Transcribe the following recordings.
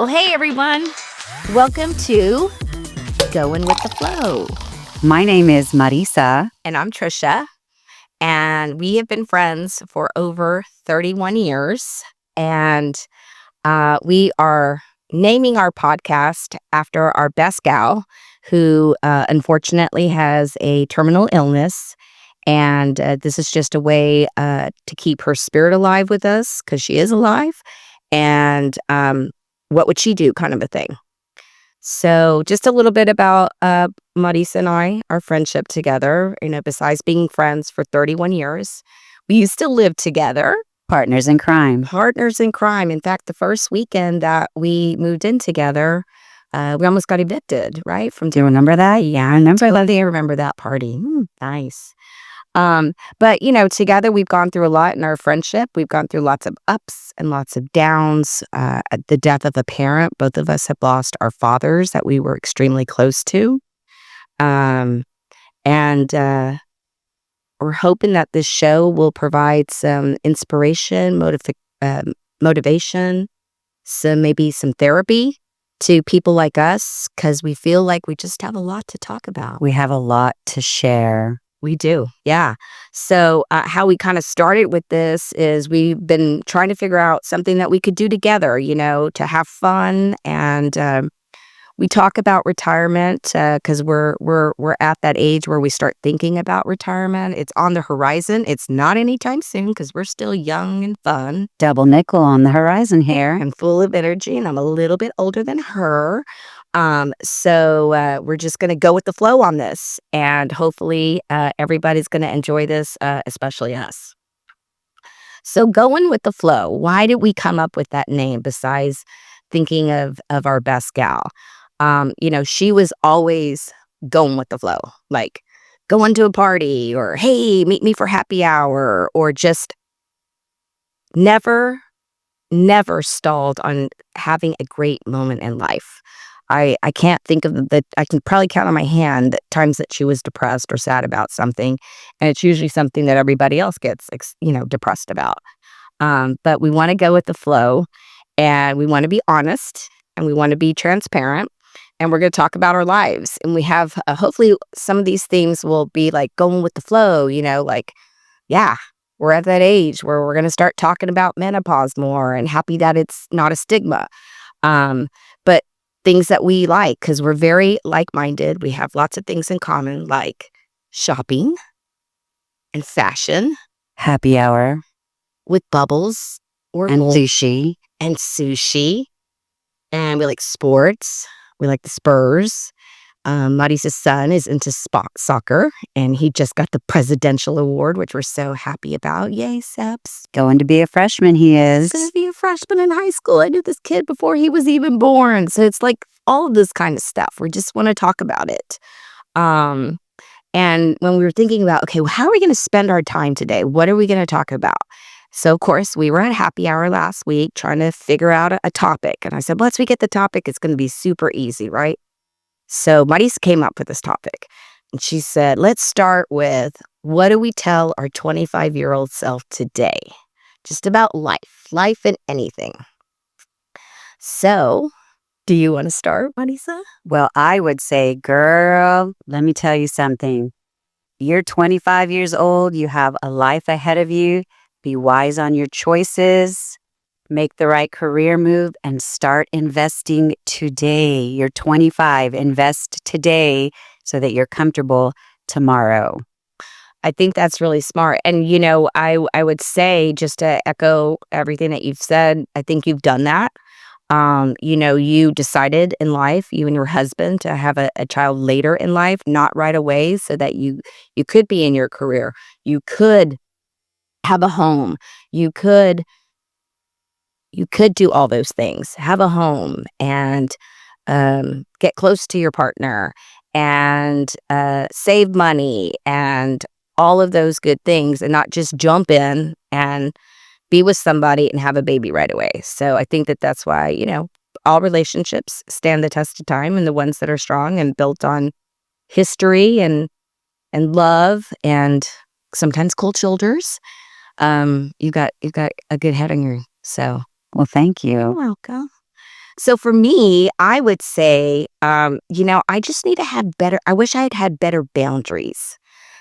Well, hey, everyone. Welcome to Goin with the Flow. My name is Marisa. And I'm Tricia. And we have been friends for over 31 years. And we are naming our podcast after our best gal, who unfortunately has a terminal illness. And this is just a way to keep her spirit alive with us, because she is alive. And what would she do, kind of a thing. So just a little bit about Marisa and I, our friendship together. Besides being friends for 31 years, we used to live together. Partners in crime. Partners in crime. In fact, the first weekend that we moved in together, we almost got evicted, right? Do you remember that? Yeah, I remember that party. Nice. But together we've gone through a lot in our friendship. We've gone through lots of ups and lots of downs. The death of a parent. Both of us have lost our fathers that we were extremely close to. And we're hoping that this show will provide some inspiration, motivation, maybe some therapy to people like us, because we feel like we just have a lot to talk about. We have a lot to share. We do, yeah. So how we kind of started with this is we've been trying to figure out something that we could do together, to have fun. And we talk about retirement because we're at that age where we start thinking about retirement. It's on the horizon. It's not anytime soon because we're still young and fun. Double nickel on the horizon here. And full of energy, and I'm a little bit older than her. So we're just going to go with the flow on this, and hopefully everybody's going to enjoy this, especially us. So going with the flow, why did we come up with that name besides thinking of our best gal? She was always going with the flow, like going to a party or, hey, meet me for happy hour, or just never stalled on having a great moment in life. I can't think of I can probably count on my hand times that she was depressed or sad about something. And it's usually something that everybody else gets, depressed about. But we want to go with the flow, and we want to be honest, and we want to be transparent, and we're going to talk about our lives. And we have, hopefully some of these themes will be like going with the flow, yeah. We're at that age where we're going to start talking about menopause more, and happy that it's not a stigma. But things that we like, because we're very like-minded. We have lots of things in common, like shopping and fashion. Happy hour. With bubbles. And sushi. And sushi. And we like sports. We like the Spurs. Marisa's son is into soccer, and he just got the presidential award, which we're so happy about. Yay, Seps. Going to be a freshman, he is. Going to be a freshman in high school. I knew this kid before he was even born. So it's like all of this kind of stuff. We just want to talk about it. And when we were thinking about, okay, well, how are we going to spend our time today? What are we going to talk about? So, of course, we were at happy hour last week trying to figure out a topic. And I said, once we get the topic, it's going to be super easy, right? So Marisa came up with this topic, and she said, let's start with, what do we tell our 25-year-old self today? Just about life and anything. So do you want to start, Marisa? Well, I would say, girl, let me tell you something. You're 25 years old. You have a life ahead of you. Be wise on your choices. Make the right career move and start investing today. You're 25. Invest today so that you're comfortable tomorrow. I think that's really smart. And, I would say, just to echo everything that you've said, I think you've done that. You decided in life, you and your husband, to have a child later in life, not right away, so that you could be in your career. You could have a home. You could do all those things, have a home, and get close to your partner, and save money, and all of those good things, and not just jump in and be with somebody and have a baby right away. So I think that that's why, all relationships stand the test of time, and the ones that are strong and built on history and love and sometimes cold shoulders, you got a good head on you. So. Well, thank you. You're welcome. So for me, I would say, I just need to have better I wish I had had better boundaries.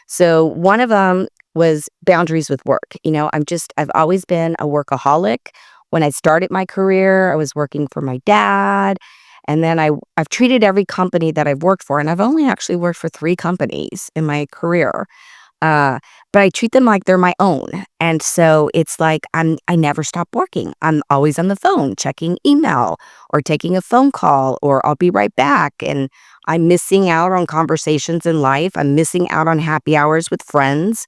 So one of them was boundaries with work. I've always been a workaholic. When I started my career, I was working for my dad, and then I've treated every company that I've worked for, and I've only actually worked for 3 companies in my career. Uh, but I treat them like they're my own. And so it's like I never stop working. I'm always on the phone checking email or taking a phone call, or I'll be right back. And I'm missing out on conversations in life. I'm missing out on happy hours with friends.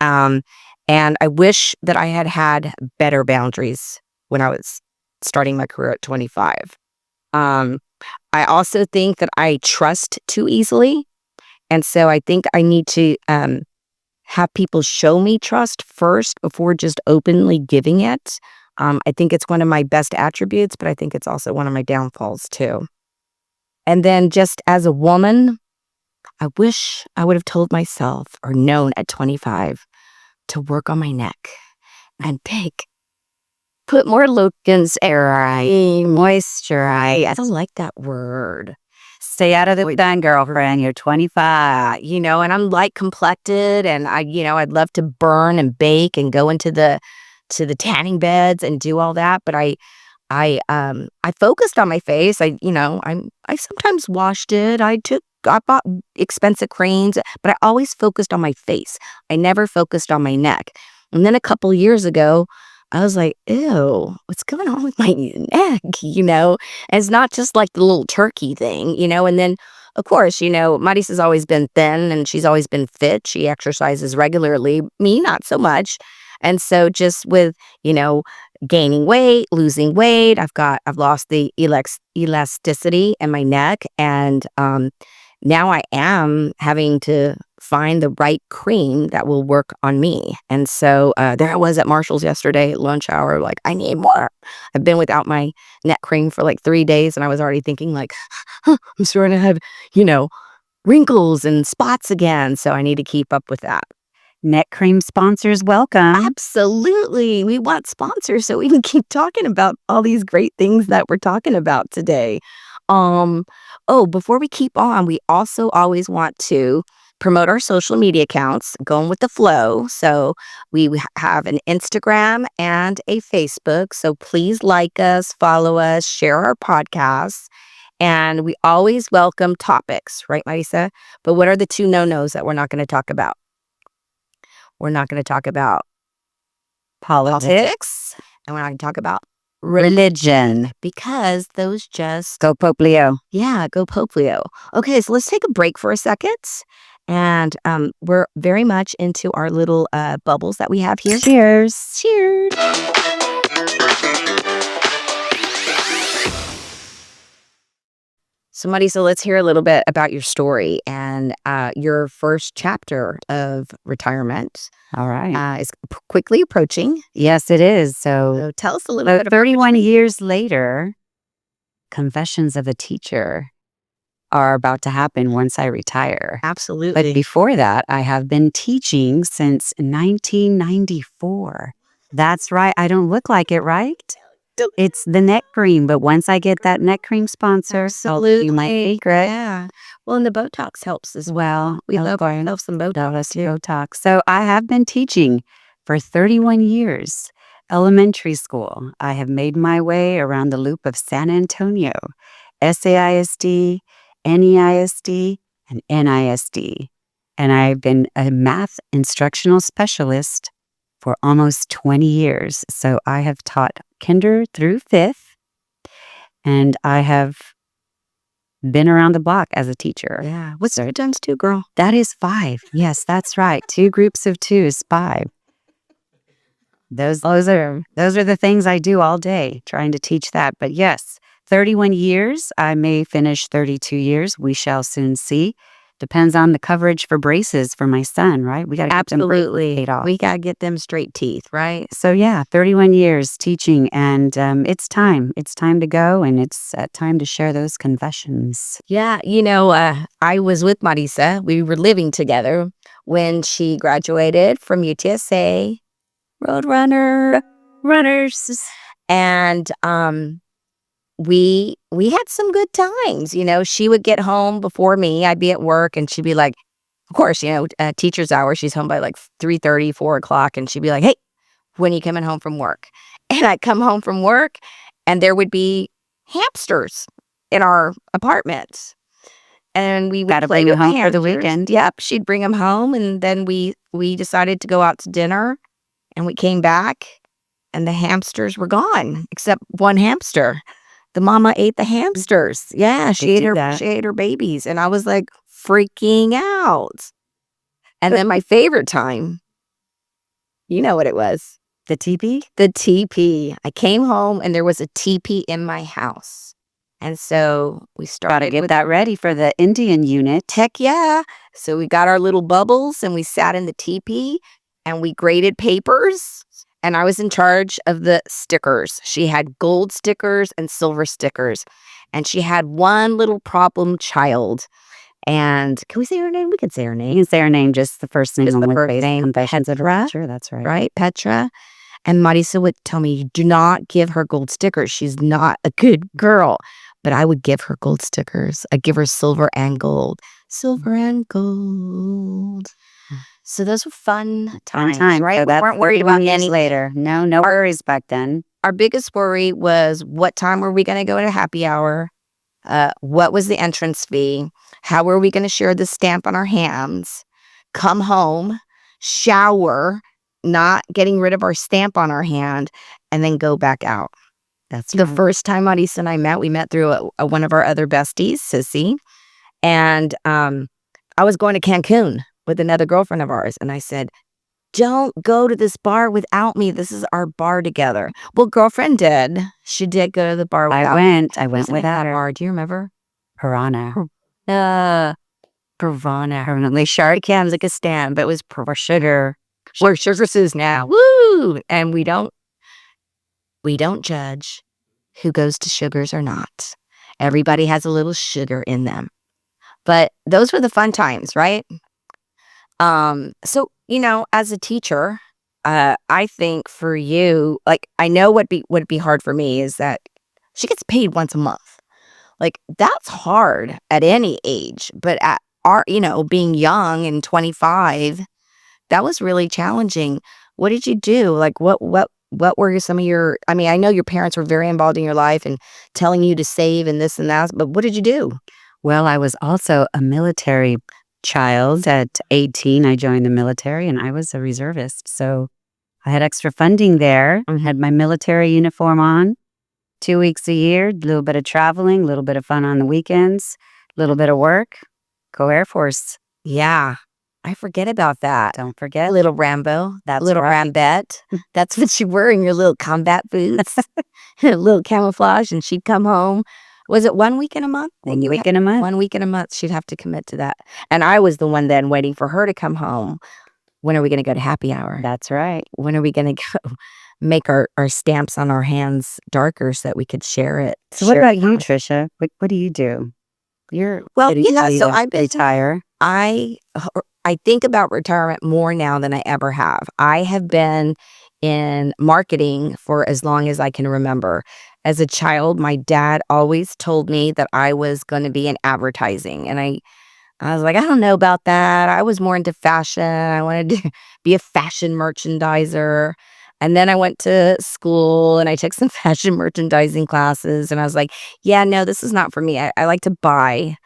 Um, and I wish that I had had better boundaries when I was starting my career at 25. Um, I also think that I trust too easily. And so I think I need to have people show me trust first before just openly giving it. I think it's one of my best attributes, but I think it's also one of my downfalls too. And then just as a woman, I wish I would have told myself or known at 25 to work on my neck and put more moisturize. I don't like that word. Stay out of the sun, girlfriend. You're 25. And I'm light complected, and I'd love to burn and bake and go into the tanning beds and do all that, but I focused on my face. I sometimes washed it. I bought expensive creams, but I always focused on my face. I never focused on my neck. And then a couple years ago, I was like, ew, what's going on with my neck? And it's not just like the little turkey thing. And then, of course, Marisa's always been thin and she's always been fit. She exercises regularly. Me, not so much. And so just with, gaining weight, losing weight, I've lost the elasticity in my neck. And now I am having to find the right cream that will work on me. And so there I was at Marshall's yesterday at lunch hour, like, I need more. I've been without my neck cream for like 3 days, and I was already thinking like, I'm starting to have, you know, wrinkles and spots again. So I need to keep up with that. Neck cream sponsors welcome. Absolutely. We want sponsors so we can keep talking about all these great things that we're talking about today. Before we keep on, we also always want to promote our social media accounts, going with the flow. So we have an Instagram and a Facebook. So please like us, follow us, share our podcasts. And we always welcome topics, right, Marisa? But what are the 2 no-nos that we're not going to talk about? We're not going to talk about politics, and we're not going to talk about Religion. because those just Go Pope Leo. Yeah, go Pope Leo. Okay, so let's take a break for a second. And we're very much into our little bubbles that we have here. Cheers. Cheers. So, Marisa, let's hear a little bit about your story and your first chapter of retirement. All right. Is quickly approaching. Yes, it is. So Tell us a little bit about 31 years later, confessions of a teacher are about to happen once I retire. Absolutely. But before that, I have been teaching since 1994. That's right. I don't look like it, right? It's the neck cream, but once I get that neck cream sponsor, I'll do my secret. Yeah. Well, and the Botox helps as well. We love some Botox too. Botox. So I have been teaching for 31 years. Elementary school. I have made my way around the loop of San Antonio, SAISD, NEISD, and NISD. And I've been a math instructional specialist for almost 20 years. So I have taught kinder through 5th, and I have been around the block as a teacher. Yeah. What's 2 times 2, girl? That is 5. Yes, that's right. 2 groups of 2 is 5. Those are the things I do all day, trying to teach that. But yes, 31 years. I may finish 32 years. We shall soon see. Depends on the coverage for braces for my son, right? We got to get them paid off. We got to get them straight teeth, right? So yeah, 31 years teaching, and it's time. It's time to go, and it's time to share those confessions. Yeah, I was with Marisa. We were living together when she graduated from UTSA, Roadrunner, runners, and we had some good times. She would get home before me. I'd be at work, and she'd be like, of course, teacher's hour. She's home by like 3:30, 4 o'clock, and she'd be like, "Hey, when are you coming home from work?" And I'd come home from work, and there would be hamsters in our apartment. And we would Gotta play bring 'em with the home for the hamsters. weekend. Yep, she'd bring them home, and then we decided to go out to dinner, and we came back, and the hamsters were gone, except one hamster. The mama ate the hamsters. Yeah, They do that. she ate her babies, and I was, like, freaking out. And then my favorite time, you know what it was. The teepee? The teepee. I came home, and there was a teepee in my house. And so we Gotta started get with that ready for the Indian unit. heck yeah. So we got our little bubbles, and we sat in the teepee, and we graded papers, and I was in charge of the stickers. She had gold stickers and silver stickers, and she had one little problem child. And can we say her name? We could say her You name. can say her name, just the first name Just the only, first please. name, Confessions of a Petra, Teacher, that's right. right? Petra. And Marisa would tell me, "Do not give her gold stickers. She's not a good girl." But I would give her gold stickers. I'd give her silver and gold. Silver and gold. So those were fun Fun times, time. right? So We that's weren't worried about 31 years any. later. No Our worries back then. our biggest worry was, what time were we gonna go to happy hour? What was the entrance fee? How were we gonna share the stamp on our hands? Come home, shower, not getting rid of our stamp on our hand, and then go back out. That's The right. first time Marisa and I met, we met through one of our other besties, Sissy, and I was going to Cancun with another girlfriend of ours, and I said, "Don't go to this bar without me. This is our bar together." Well, girlfriend did. She did go to the bar I without me. went What was the name of without that her. bar? Do you remember? Piranha. Uh, Pervana. They shark cans like a stand, but it was for sugar. We're sugar sis now. Woo! And we don't judge who goes to sugars or not. Everybody has a little sugar in them. But those were the fun times, right? So, as a teacher, I think for you, like, I know would be hard for me is that she gets paid once a month. Like, that's hard at any age, but at being young and 25, that was really challenging. What did you do? Like, what were some of your, I mean, I know your parents were very involved in your life and telling you to save and this and that, but what did you do? Well, I was also a military child. At 18, I joined the military and I was a reservist. So I had extra funding there, had my military uniform on, 2 weeks a year, a little bit of traveling, a little bit of fun on the weekends, a little bit of work. Go Air Force. Yeah. I forget about that. Don't forget. Little Rambo, That's little right. Rambette. That's what you were in your little combat boots, a little camouflage, and she'd come home. Was it 1 week in a month? 1 week in a month. 1 week in a month, she'd have to commit to that. And I was the one then waiting for her to come home. When are we going to go to happy hour? That's right. When are we going to go make our stamps on our hands darker so that we could share it? So what about you, Tricia? What do you do? You're Well, ready so to I've been retire. I think about retirement more now than I ever have. I have been in marketing for as long as I can remember. As a child, my dad always told me that I was going to be in advertising, and I was like, "I don't know about that." I was more into fashion. I wanted to be a fashion merchandiser. And then I went to school and I took some fashion merchandising classes, and I was like, "Yeah, no, this is not for me. I like to buy,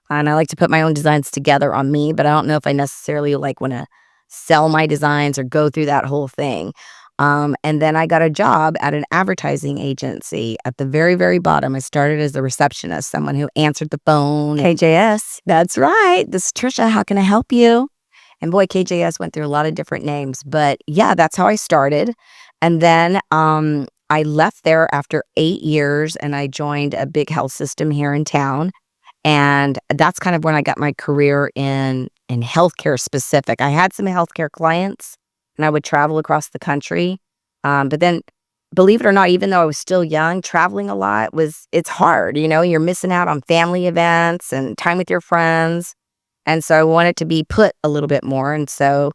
and I like to put my own designs together on me, but I don't know if I necessarily like want to sell my designs or go through that whole thing." And then I got a job at an advertising agency at the very, very bottom. I started as a receptionist, someone who answered the phone. KJS. That's right. This is Tricia. How can I help you? And boy, KJS went through a lot of different names, but yeah, that's how I started. And then I left there after 8 years, and I joined a big health system here in town. And that's kind of when I got my career in healthcare specific. I had some healthcare clients, and I would travel across the country. But then, believe it or not, even though I was still young, traveling a lot it's hard. You're missing out on family events and time with your friends. And so I wanted to be put a little bit more. And so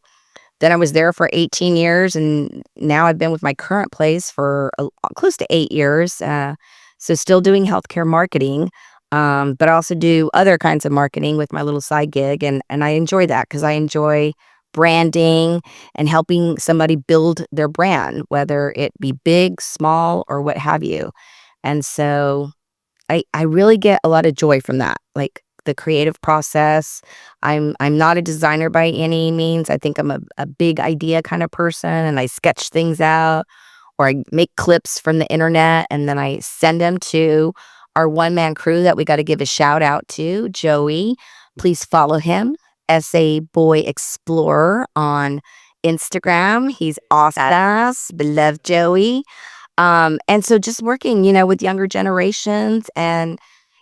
then I was there for 18 years, and now I've been with my current place for close to 8 years. So still doing healthcare marketing, but I also do other kinds of marketing with my little side gig, and I enjoy that because I enjoy branding and helping somebody build their brand, whether it be big, small, or what have you. And so I really get a lot of joy from that, like the creative process. I'm not a designer by any means. I think I'm a big idea kind of person, and I sketch things out, or I make clips from the internet and then I send them to our one man crew that we got to give a shout out to, Joey. Please follow him, SA Boy Explorer on Instagram. He's awesome. Love Joey. And so just working, with younger generations and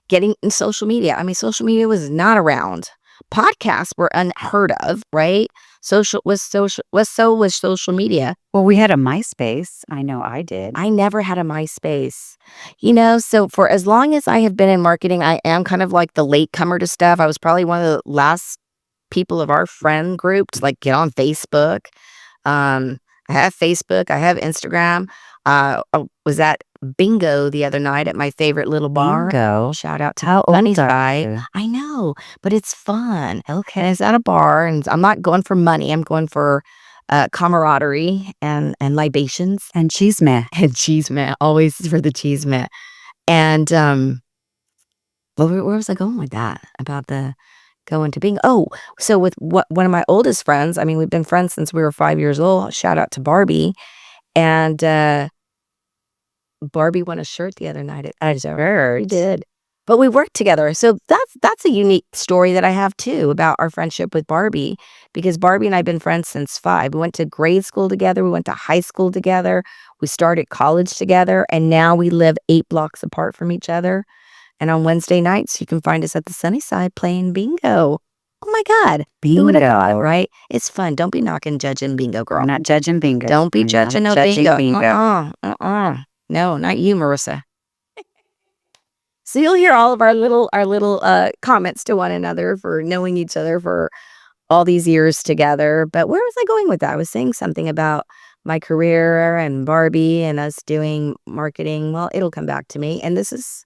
getting in social media. I mean, social media was not around. Podcasts were unheard of, right? So was social media. Well, we had a MySpace. I know I did. I never had a MySpace. So for as long as I have been in marketing, I am kind of like the latecomer to stuff. I was probably one of the last people of our friend group to like get on Facebook. I have Facebook, I have Instagram. I was at bingo the other night at my favorite little bar. Bingo? Shout out to How old are Sunnyside. you? I know, but it's fun. Okay. And it's at a bar, and I'm not going for money. I'm going for camaraderie and libations And chisme. and cheese man. Always for the cheese man. And where was I going with that? About the going to bingo. Oh, so with one of my oldest friends, I mean, we've been friends since we were 5 years old. Shout out to Barbie. And Barbie won a shirt the other night at Shirt? We did. But we worked together. So that's a unique story that I have too about our friendship with Barbie, because Barbie and I have been friends since 5. We went to grade school together, we went to high school together, we started college together, and now we live 8 blocks apart from each other. And on Wednesday nights, you can find us at the Sunnyside playing bingo. Oh my God. Who would have thought, Bingo. right? It's fun. Don't be knocking, judging bingo, girl. We're not judging bingo. Don't be We're not judging no judging bingo. No, not you, Marissa. So you'll hear all of our little comments to one another for knowing each other for all these years together. But where was I going with that? I was saying something about my career and Barbie and us doing marketing. Well, it'll come back to me. And this is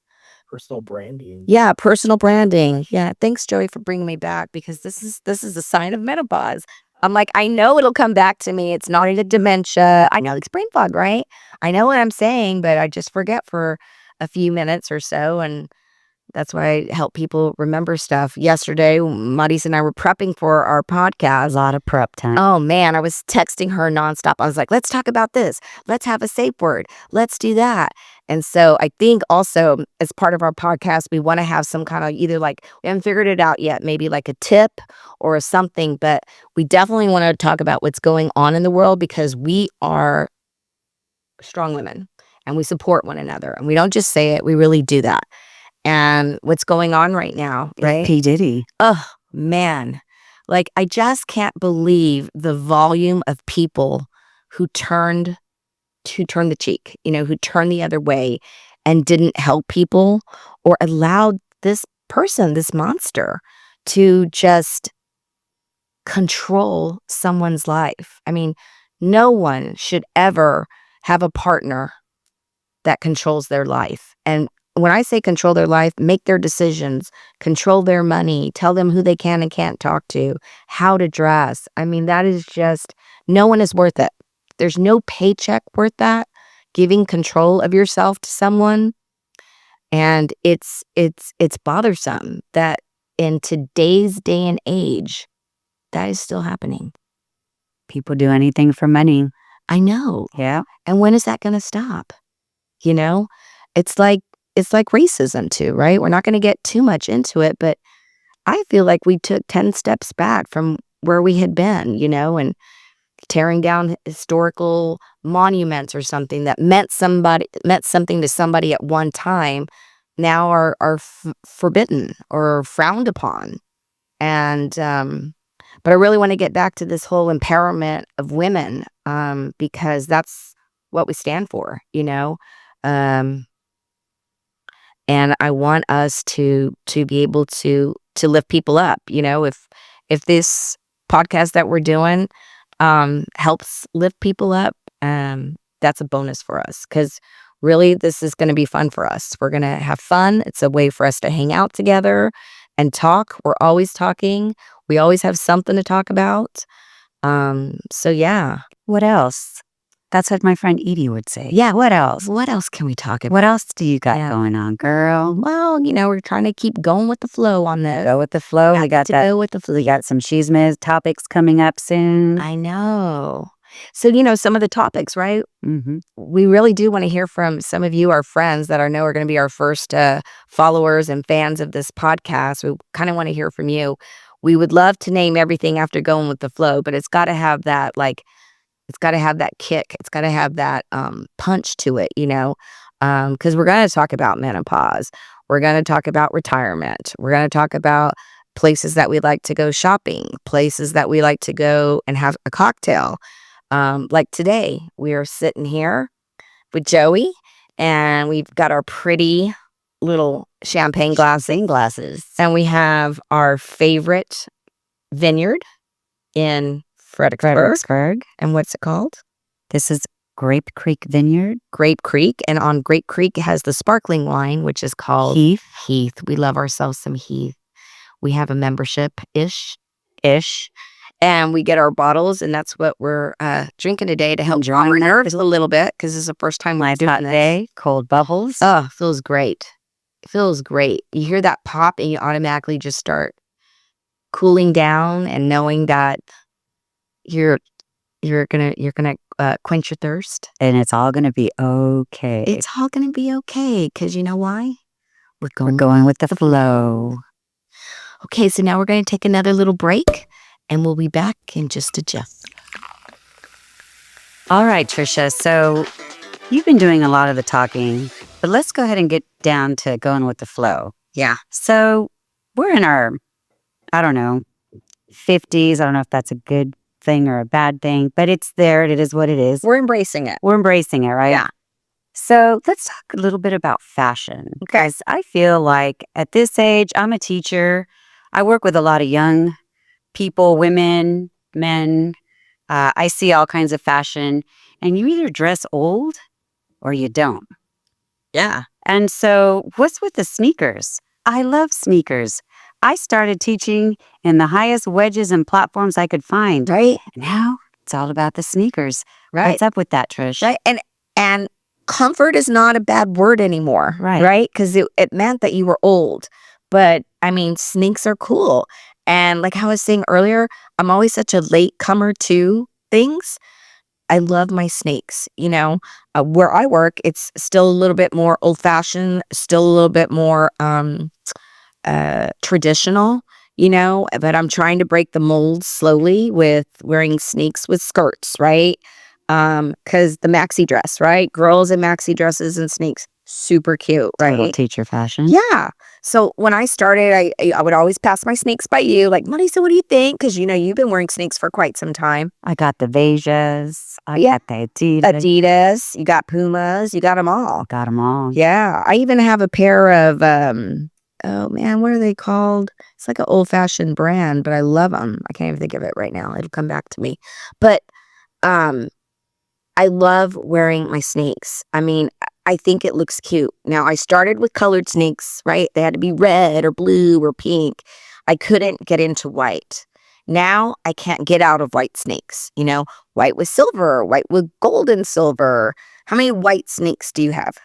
Personal branding. yeah, personal branding. Yeah, thanks, Joey, for bringing me back, because this is a sign of menopause. I'm like, I know it'll come back to me. It's not a dementia. I know it's brain fog, right? I know what I'm saying, but I just forget for a few minutes or so, and that's why I help people remember stuff. Yesterday, Marisa and I were prepping for our A podcast. lot of prep time. Oh man, I was texting her nonstop. I was like, let's talk about this. Let's have a safe word. Let's do that. And so I think also as part of our podcast, we want to have some kind of either like, we haven't figured it out yet, maybe like a tip or something, but we definitely want to talk about what's going on in the world, because we are strong women and we support one another. And we don't just say it, we really do that. And what's going on right now, right? P. Diddy. Oh, man. Like, I just can't believe the volume of people who turned the cheek, who turned the other way and didn't help people, or allowed this person, this monster, to just control someone's life. I mean, no one should ever have a partner that controls their life. And when I say control their life, make their decisions, control their money, tell them who they can and can't talk to, how to dress. I mean, that is just, no one is worth it. There's no paycheck worth that, giving control of yourself to someone. And it's bothersome that in today's day and age, that is still happening. People do anything for money. I know. Yeah. And when is that going to stop? It's like racism too, right? We're not going to get too much into it, but I feel like we took 10 steps back from where we had been, and tearing down historical monuments or something that meant something to somebody at one time, now are forbidden or frowned upon. And but I really want to get back to this whole empowerment of women, because that's what we stand for, and I want us to be able to lift people up. If this podcast that we're doing helps lift people up, that's a bonus for us, because really, this is going to be fun for us. We're going to have fun. It's a way for us to hang out together and talk. We're always talking. We always have something to talk about. So yeah. What else? That's what my friend Edie would say. Yeah. What else? What else can we talk about? What else do you got Yeah. going on, girl? Well, we're trying to keep going with the flow on this. Go with the flow. We got that. Go with the flow. We got some chismes topics coming up soon. I know. So, some of the topics, right? Mm-hmm. We really do want to hear from some of you, our friends that I know are going to be our first followers and fans of this podcast. We kind of want to hear from you. We would love to name everything after going with the flow, but it's got to have that, it's got to have that kick. It's got to have that punch to it, because we're going to talk about menopause. We're going to talk about retirement. We're going to talk about places that we like to go shopping, places that we like to go and have a cocktail. Like today, we are sitting here with Joey, and we've got our pretty little champagne glasses, and we have our favorite vineyard in Fredericksburg. And what's it called? This is Grape Creek Vineyard. Grape Creek, and on Grape Creek it has the sparkling wine, which is called Heath. We love ourselves some Heath. We have a membership-ish. And we get our bottles, and that's what we're drinking today to help calm our nerves a little bit, because this is the first time we're doing this. Day, cold bubbles. Oh, feels great. It feels great. You hear that pop, and you automatically just start cooling down and knowing that you're gonna quench your thirst, and it's all gonna be okay. It's all gonna be okay, because you know why? We're going with the flow. Okay, so now we're going to take another little break, and we'll be back in just a jiff. All right, Tricia. So you've been doing a lot of the talking, but let's go ahead and get down to going with the flow. Yeah. So we're in our, 50s. I don't know if that's a good thing or a bad thing, but it's there. It is what it is. We're embracing it. We're embracing it, right? Yeah. So let's talk a little bit about fashion. Okay. Because I feel like at this age, I'm a teacher. I work with a lot of young people, women, men. I see all kinds of fashion, and you either dress old or you don't. Yeah. And so what's with the sneakers? I love sneakers. I started teaching in the highest wedges and platforms I could find. Right. Now it's all about the sneakers. Right. What's up with that, Trish? Right. And comfort is not a bad word anymore. Right. Right? Because it meant that you were old. But I mean, sneaks are cool. And like I was saying earlier, I'm always such a late comer to things. I love my snakes. Where I work, it's still a little bit more old fashioned, still a little bit more traditional, but I'm trying to break the mold slowly with wearing sneaks with skirts, right? Because the maxi dress, right? Girls in maxi dresses and sneaks, super cute, right? Total teacher fashion. Yeah. So when I started, I would always pass my sneaks by you, like, Marisa, what do you think? Because you've been wearing sneaks for quite some time. I got the Vejas. I got the Adidas. You got Pumas. You got them all. Got them all. Yeah. I even have a pair of oh man, what are they called? It's like an old fashioned brand, but I love them. I can't even think of it right now. It'll come back to me. But I love wearing my sneaks. I mean, I think it looks cute. Now, I started with colored sneaks, right? They had to be red or blue or pink. I couldn't get into white. Now, I can't get out of white snakes. White with silver, white with gold and silver. How many white snakes do you have?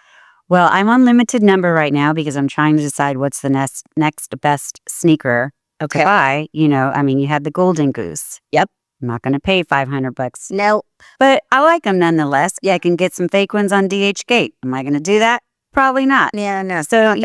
Well, I'm on limited number right now because I'm trying to decide what's the next best sneaker to buy. You had the Golden Goose. Yep. I'm not going to pay $500. No. But I like them nonetheless. Yeah, I can get some fake ones on DH Gate. Am I going to do that? Probably not. Yeah, no. So,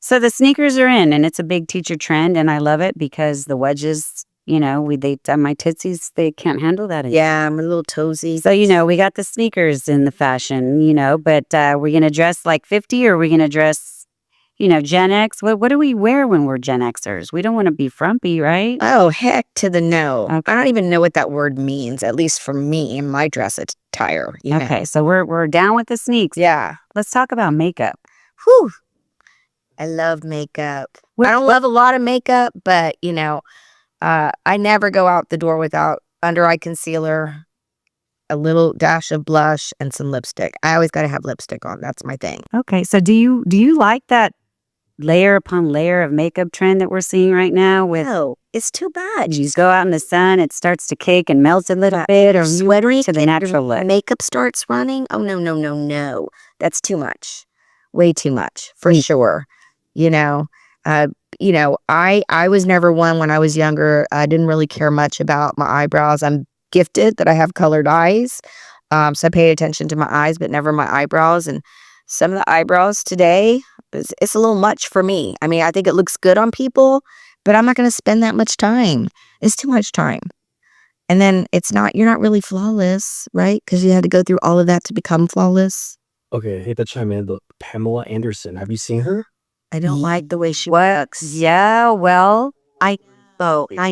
so the sneakers are in, and it's a big teacher trend, and I love it because the wedges, my tootsies, they can't handle that anymore. Yeah, I'm a little toesy. So, we got the sneakers in the fashion, but we're going to dress like 50, or we're going to dress, Gen X. What do we wear when we're Gen Xers? We don't want to be frumpy, right? Oh, heck to the no. Okay. I don't even know what that word means, at least for me in my dress attire. Okay, so we're down with the sneaks. Yeah. Let's talk about makeup. Whew. I love makeup. I don't love a lot of makeup, but, I never go out the door without under eye concealer, a little dash of blush, and some lipstick. I always gotta have lipstick on. That's my thing. Okay, so do you like that layer upon layer of makeup trend that we're seeing right now with No, it's too much. you go out in the sun, it starts to cake and melt a little bit, or Sweatery to the natural look. makeup starts running. Oh no, no, no, no. That's too much. Way too much for sure. You know, uh, I was never one when I was younger. I didn't really care much about my eyebrows. I'm gifted that I have colored eyes. So I paid attention to my eyes, but never my eyebrows. And some of the eyebrows today, it's a little much for me. I mean, I think it looks good on people, but I'm not going to spend that much time. It's too much time. And then you're not really flawless, right? Because you had to go through all of that to become flawless. Okay, I hate to chime in, but Pamela Anderson, have you seen her? I don't like the way she works. Yeah, well, I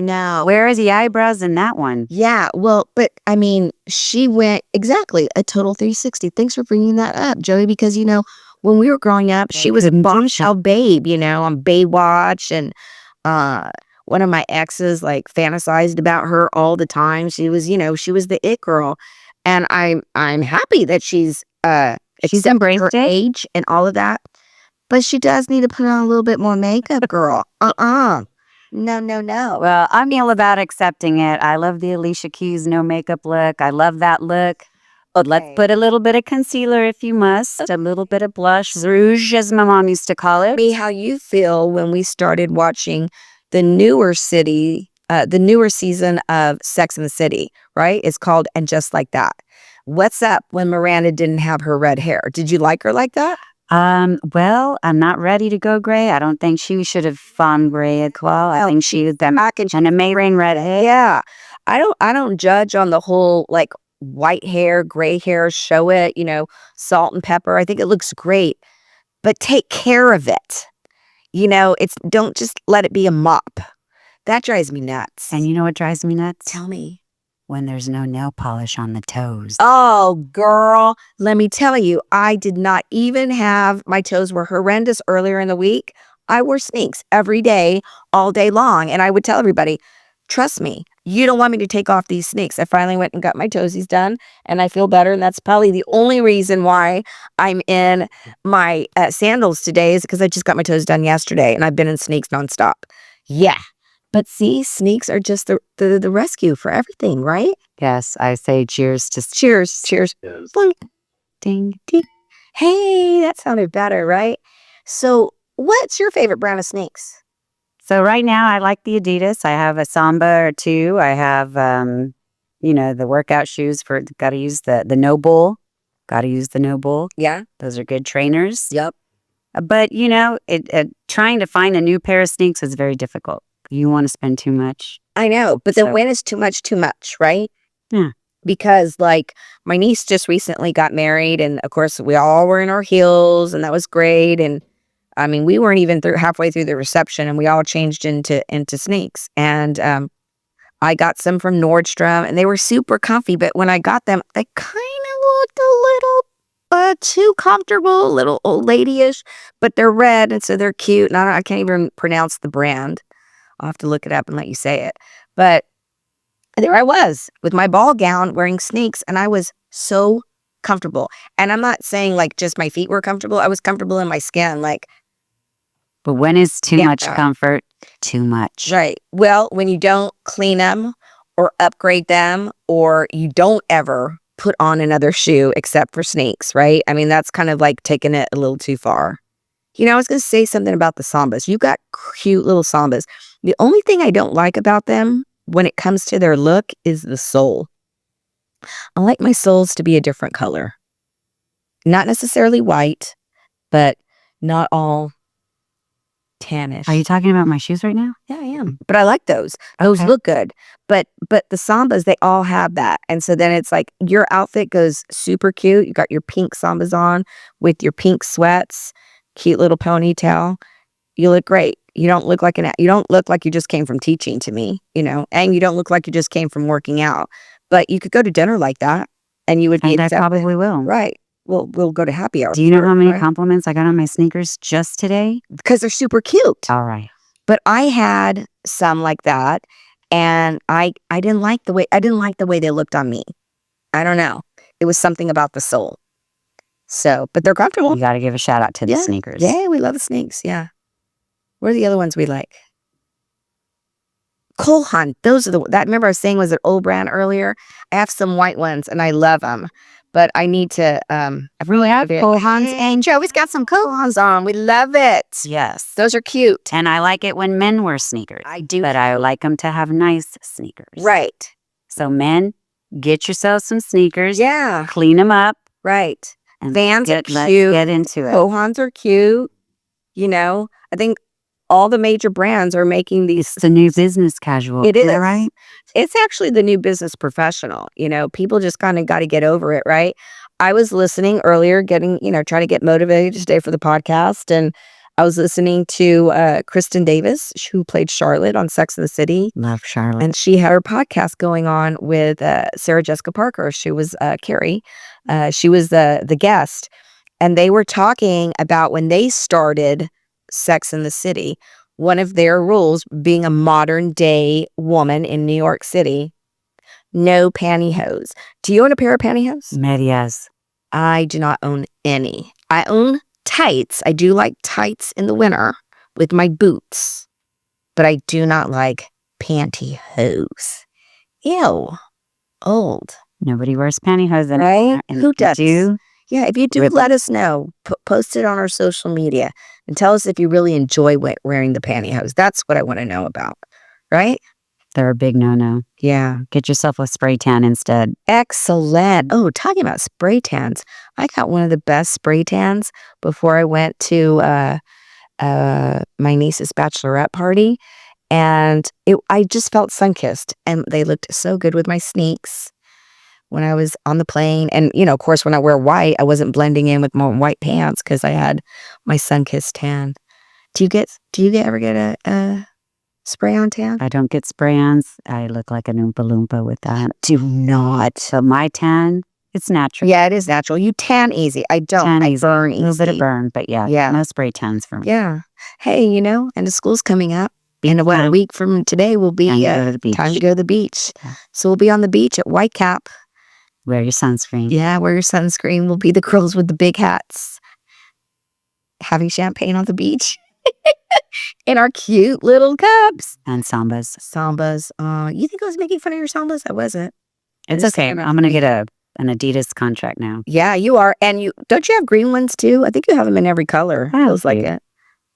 know. where are the eyebrows in that one? Yeah, well, but I mean, she went exactly a total 360. Thanks for bringing that up, Joey, because when we were growing up, she was a bombshell babe, on Baywatch, and one of my exes like fantasized about her all the time. She was the it girl, and I'm happy that she's embraced her it. age and all of that, but she does need to put on a little bit more makeup, girl. No, no, no. Well, I'm all about accepting it. I love the Alicia Keys no makeup look. I love that look. But let's put a little bit of concealer if you must, a little bit of blush, rouge, as my mom used to call it. Me, how you feel when we started watching the newer season of Sex and the City, right? It's called And Just Like That. What's up when Miranda didn't have her red hair? Did you like her like that? Well, I'm not ready to go gray. I don't think she should have gone gray as well. I think she was an amazing red hair. Yeah. I don't judge on the whole like white hair, gray hair, show it, salt and pepper. I think it looks great, but take care of it. Don't just let it be a mop. That drives me nuts. And you know what drives me nuts? Tell me. When there's no nail polish on the toes. Oh, girl, let me tell you, I did not even have, my toes were horrendous earlier in the week. I wore sneaks every day, all day long. And I would tell everybody, trust me, you don't want me to take off these sneaks. I finally went and got my toesies done and I feel better. And that's probably the only reason why I'm in my sandals today is because I just got my toes done yesterday and I've been in sneaks nonstop. Yeah. But see, sneaks are just the rescue for everything, right? Yes, I say cheers to Cheers. Yes. Boing. Ding, ding. Hey, that sounded better, right? So, what's your favorite brand of sneaks? So right now I like the Adidas. I have a Samba or two. I have the workout shoes gotta use the No Bull. Gotta use the No Bull. Yeah. Those are good trainers. Yep. But trying to find a new pair of sneaks is very difficult. You want to spend too much. I know, but then when is too much, right? Yeah. Because like my niece just recently got married and of course we all were in our heels and that was great. And I mean, we weren't even halfway through the reception and we all changed into sneaks. And I got some from Nordstrom and they were super comfy, but when I got them, they kind of looked a little too comfortable, a little old lady-ish, but they're red and so they're cute. And I can't even pronounce the brand. I'll have to look it up and let you say it. But there I was with my ball gown wearing sneaks and I was so comfortable. And I'm not saying like just my feet were comfortable. I was comfortable in my skin. Like, but when is too much comfort? Too much. Right. Well, when you don't clean them or upgrade them or you don't ever put on another shoe except for sneaks, right? I mean, that's kind of like taking it a little too far. I was going to say something about the Sambas. You got cute little Sambas. The only thing I don't like about them when it comes to their look is the sole. I like my soles to be a different color. Not necessarily white, but not all tannish. Are you talking about my shoes right now? Yeah, I am. But I like those. Those look good. But the Sambas, they all have that. And so then it's like your outfit goes super cute. You got your pink Sambas on with your pink sweats, cute little ponytail. You look great. You don't look like you just came from teaching to me, and you don't look like you just came from working out. But you could go to dinner like that and you would be accepted. I probably will. Right. We'll go to happy hour. Do you know how many compliments I got on my sneakers just today? Because they're super cute. All right. But I had some like that and I didn't like the way they looked on me. I don't know. It was something about the sole. So, but they're comfortable. You got to give a shout out to the sneakers. Yeah, we love the sneaks. Yeah. What are the other ones we like? Cole Hunt. Those are that. Remember I was saying was an old brand earlier. I have some white ones and I love them, but I need to. I really have Cole Hunts, and Joey's got some Cole Hunts on. We love it. Yes, those are cute. And I like it when men wear sneakers. I do, but I like them to have nice sneakers. Right. So men, get yourself some sneakers. Yeah. Clean them up. Right. And Vans are let's cute. get into it. Cole Hunts are cute. You know, I think all the major brands are making these. It's the new business casual. It is. Right? It's actually the new business professional. You know, people just kind of got to get over it, right? I was listening earlier, trying to get motivated today for the podcast. And I was listening to Kristen Davis, who played Charlotte on Sex and the City. Love Charlotte. And she had her podcast going on with Sarah Jessica Parker. She was Carrie. She was the guest. And they were talking about when they started Sex and the City, one of their rules being a modern day woman in New York City, no pantyhose. Do you own a pair of pantyhose? Medias. I do not own any. I own tights. I do like tights in the winter with my boots, but I do not like pantyhose. Ew. Old. Nobody wears pantyhose anymore. Right? And who does? Do, yeah, if you do, let us know. Post it on our social media and tell us if you really enjoy wearing the pantyhose. That's what I want to know about. Right? They're a big no-no. Yeah. Get yourself a spray tan instead. Excellent. Oh, talking about spray tans. I got one of the best spray tans before I went to my niece's bachelorette party. And I just felt sun-kissed. And they looked so good with my sneaks when I was on the plane. And, of course, when I wear white, I wasn't blending in with my white pants because I had my sun-kissed tan. Do you ever get a spray on tan? I don't get spray-ons. I look like an Oompa Loompa with that. Do not. So my tan, it's natural. Yeah, it is natural. You tan easy. I don't. Tan I easy. burn easy. A little bit of burn, but yeah, no spray tans for me. Yeah. Hey, and the school's coming up. And a week from today will be time to go to the beach. Yeah. So we'll be on the beach at Whitecap. Wear your sunscreen. Yeah, wear your sunscreen. We'll be the girls with the big hats. Having champagne on the beach. In our cute little cups. And sambas. You think I was making fun of your sambas? I wasn't. It's okay. I'm going to get an Adidas contract now. Yeah, you are. And don't you have green ones too? I think you have them in every color. Feels like it.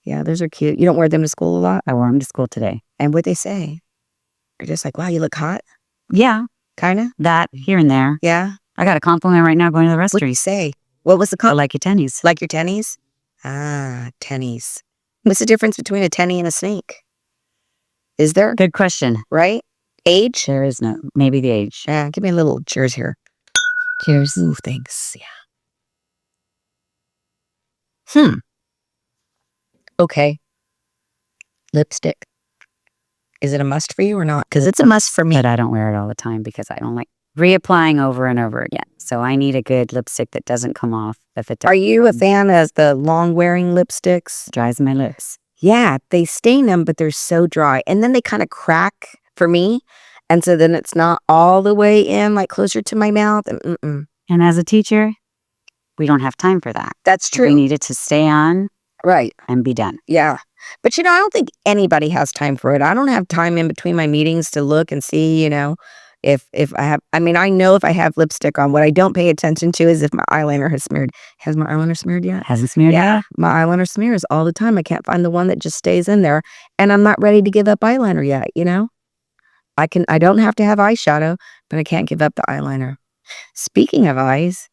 Yeah, those are cute. You don't wear them to school a lot? I wore them to school today. And what'd they say? You're just like, wow, you look hot? Yeah. Kind of? That here and there. Yeah. I got a compliment right now going to the restaurant. What'd you say? What was the compliment? I like your tennies. Like your tennies? Ah, tennies. What's the difference between a tenny and a snake? Is there? Good question. Right? Age? There is no. Maybe the age. Yeah, give me a little cheers here. Cheers. Ooh, thanks. Yeah. Okay. Lipstick. Is it a must for you or not? Because it's a must for me. But I don't wear it all the time because I don't like reapplying over and over again. So I need a good lipstick that doesn't come off. Are you a fan of the long-wearing lipsticks? Dries my lips. Yeah, they stain them, but they're so dry. And then they kind of crack for me. And so then it's not all the way in, like closer to my mouth. And as a teacher, we don't have time for that. That's true. We need it to stay on. Right. And be done. Yeah. But, I don't think anybody has time for it. I don't have time in between my meetings to look and see, if I have, I know if I have lipstick on. What I don't pay attention to is if my eyeliner has smeared. Has my eyeliner smeared yet? Hasn't smeared yet? My eyeliner smears all the time. I can't find the one that just stays in there. And I'm not ready to give up eyeliner yet, I don't have to have eyeshadow, but I can't give up the eyeliner. Speaking of eyes,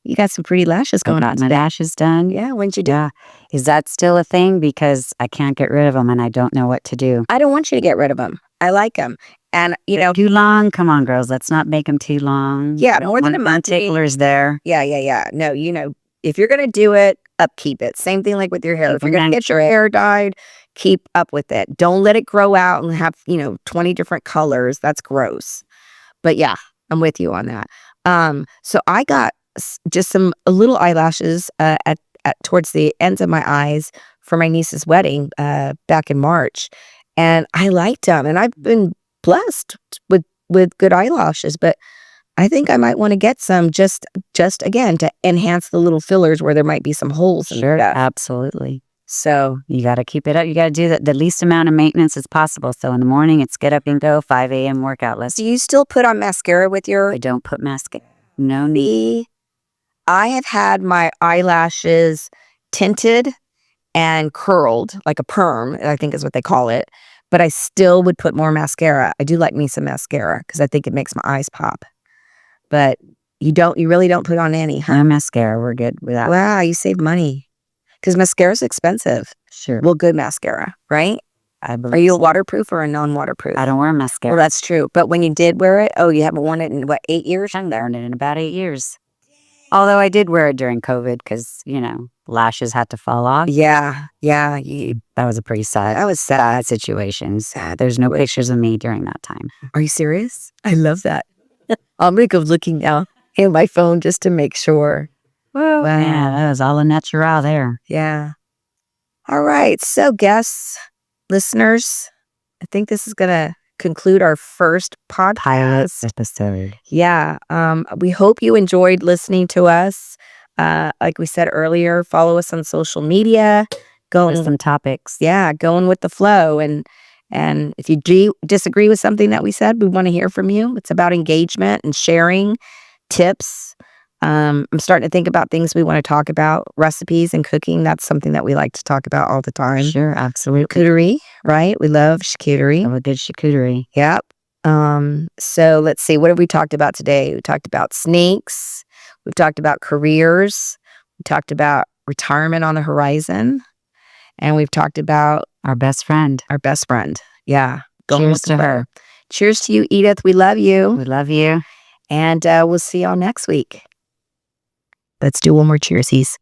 you got some pretty lashes going on. My lashes done. Yeah, when'd you do? Yeah. Is that still a thing? Because I can't get rid of them and I don't know what to do. I don't want you to get rid of them. I like them. And, too long? Come on, girls. Let's not make them too long. Yeah, more than a month. Ticklers there. Yeah. No, if you're going to do it, upkeep it. Same thing like with your hair. If you're going to get your hair dyed, keep up with it. Don't let it grow out and have, 20 different colors. That's gross. But yeah, I'm with you on that. So I got just some little eyelashes at towards the ends of my eyes for my niece's wedding back in March, and I liked them. And I've been blessed with good eyelashes, but I think I might want to get some just again to enhance the little fillers where there might be some holes and Sure, stuff. absolutely. So You got to keep it up. You got to do the least amount of maintenance as possible. So in the morning, it's get up and go, 5 a.m. workout. do you still put on mascara with your I don't put mascara. No need. I have had my eyelashes tinted and curled, like a perm, I think is what they call it. But I still would put more mascara. I do like me some mascara because I think it makes my eyes pop. But you really don't put on any, huh? No mascara. We're good with that. Wow, you save money. Because mascara's expensive. Sure. Well, good mascara, right? I believe Are you a so. waterproof or a non-waterproof? I don't wear mascara. Well, that's true. But when you did wear it, you haven't worn it in, what, 8 years? I haven't worn it in about 8 years. Although I did wear it during COVID because, lashes had to fall off. Yeah. That was a pretty sad. That was sad. Situation. Sad. There's no pictures of me during that time. Are you serious? I love that. I'm going to go looking now in my phone just to make sure. Well, Wow. yeah, that was all a natural there. Yeah. All right. So, guests, listeners, I think this is going to conclude our first Pilot podcast. episode. Yeah. We hope you enjoyed listening to us. Like we said earlier, follow us on social media. With some topics. Yeah, going with the flow. And if you disagree with something that we said, we want to hear from you. It's about engagement and sharing tips. I'm starting to think about things we want to talk about, recipes and cooking. That's something that we like to talk about all the time. Sure, absolutely. Charcuterie, right? We love charcuterie. Have a good charcuterie. Yep. So let's see, what have we talked about today? We talked about snakes. We've talked about careers. We talked about retirement on the horizon. And we've talked about Our best friend. Yeah. Going Cheers with the to flow. her. Cheers to you, Edith. We love you. We love you. And we'll see y'all next week. Let's do one more cheersies.